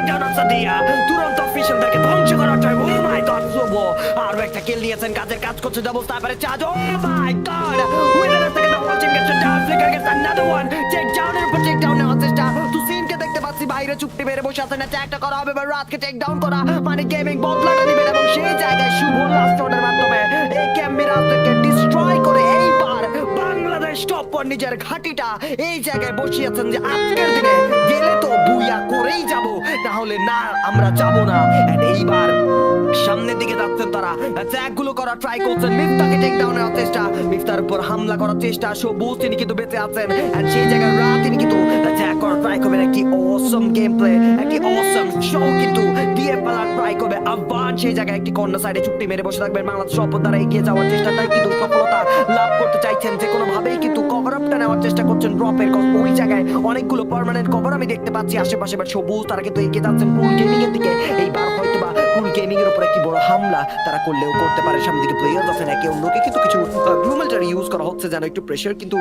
Takedown of Sadia তুরন্ত অফিশিয়ালদেরকে ধ্বংস করার try. O my god, সোবো আরো একটা কিল নিয়েছেন, কাজের কাজ করছে ডাবল স্নাইপারে charge. Oh my god, within a second the whole team gets down, Flicker gets another one, টেকডাউনের উপর টেকডাউন নেওয়ার চেষ্টা। তুসিনকে দেখতে পাচ্ছি বাইরে চুপটি মেরে বসে আছেন, অ্যাটাকটা করা হবে এবার রাতকে টেকডাউন করা মানে গেমিং বদলাটা নেবেন এবং সেই জায়গায় শুভ লাস্ট রাউন্ডের মাধ্যমে এই ক্যাম্বিরাজকে ডিস্ট্রয় করে এইবার বাংলাদেশ টপ ওয়ান নিজের ঘাঁটিটা এই জায়গায় বসিয়েছেন যে আজকের দিনে গেলে তো বুইয়া করেই যাব, না হলে না আমরা যাব না। এন্ড এইবার সামনের দিকে যাচ্ছেন তারা, অ্যাটাক গুলো করার ট্রাই করছেন, মিফতাকে টেক ডাউন করার চেষ্টা, মিফতার উপর হামলা করার চেষ্টা। সবুজ তিনি কিন্তু বেঁচে আছেন এন্ড সেই জায়গায় রাত তিনি কিন্তু অ্যাটাক করার ট্রাই করবেন। একটি অসম গেম প্লে, একটি অসম শো কিন্তু দিয়ে ফেলার ট্রাই করবে আহ্বান। সেই জায়গায় একটি কর্নার সাইডে চুক্তি মেরে বসে থাকবেন বাংলাদেশ সপদ দ্বারা এগিয়ে যাওয়ার চেষ্টা, তাই কিন্তু সফলতা লাভ করতে চাইছেন যে কোনো ভাবেই কিন্তু কভার আপটা নেওয়ার চেষ্টা করছেন ড্রপের। ওই জায়গায় অনেকগুলো পার্মানেন্ট কভার আমি দেখতে পাচ্ছি আশেপাশে, বাট সবুজ তারা কিন্তু এগিয়ে যাচ্ছেন কুল গেমিং এর দিকে। এইবার হয়তোবা কুল গেমিং এর উপর একটি বড় হামলা তারা করলেও করতে পারে। সামনে দিকে প্লেয়ার্স আছেন একে অন্যকে কিন্তু কিছু গ্লুমেলটার ইউজ করা হচ্ছে যেন একটু প্রেসার কিন্তু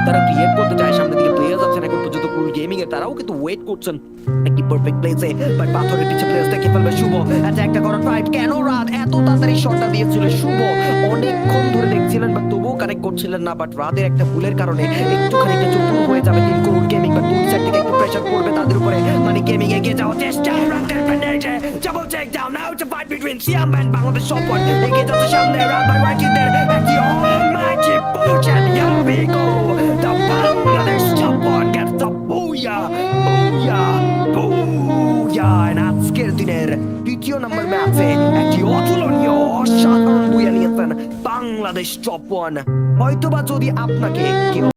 তারা ক্রিয়েট করতে চায়। সামনে দিকে প্লেয়ার্স আছেন এখন পর্যন্ত কুল গেমিং এর, তারাও কিন্তু ওয়েট করছেন একটি পারফেক্ট প্লেসে, বাট পাথরের পিছে প্লেস দেখে ফেলবে শুভ। একটা করার ট্রাই, কেন রাত এত তাড়াতাড়ি শটটা দিয়েছিল শুভ অনেকক্ষণ ধরে দেখছিলেন বাট তবুও কানেক্ট করছিলেন না, বাট রাতের একটা ভুলের কারণে একটুখানি একটা চতুর হয়ে যাবে টিম কুল গেমিং, বাট দুই সাইড থেকে একটু প্রেসার পড়বে তাদের উপরে মানে গেমিং এগিয়ে যাওয়ার চেষ্টা। রাতের পেনেটে double takedown, now it's a fight between Siam and Bangladesh support এগিয়ে যাচ্ছে সামনে। রাত বাই রাইটিদের একটি almighty push and here we go, the Bangladesh support gets the booyah booyah booyah. আজকের দিনের দ্বিতীয় নম্বর ম্যাচে একটি অতুলনীয় অসাধারণ বুইয়া নিয়েছেন বাংলাদেশ টপ ওয়ান। হয়তোবা যদি আপনাকে কেউ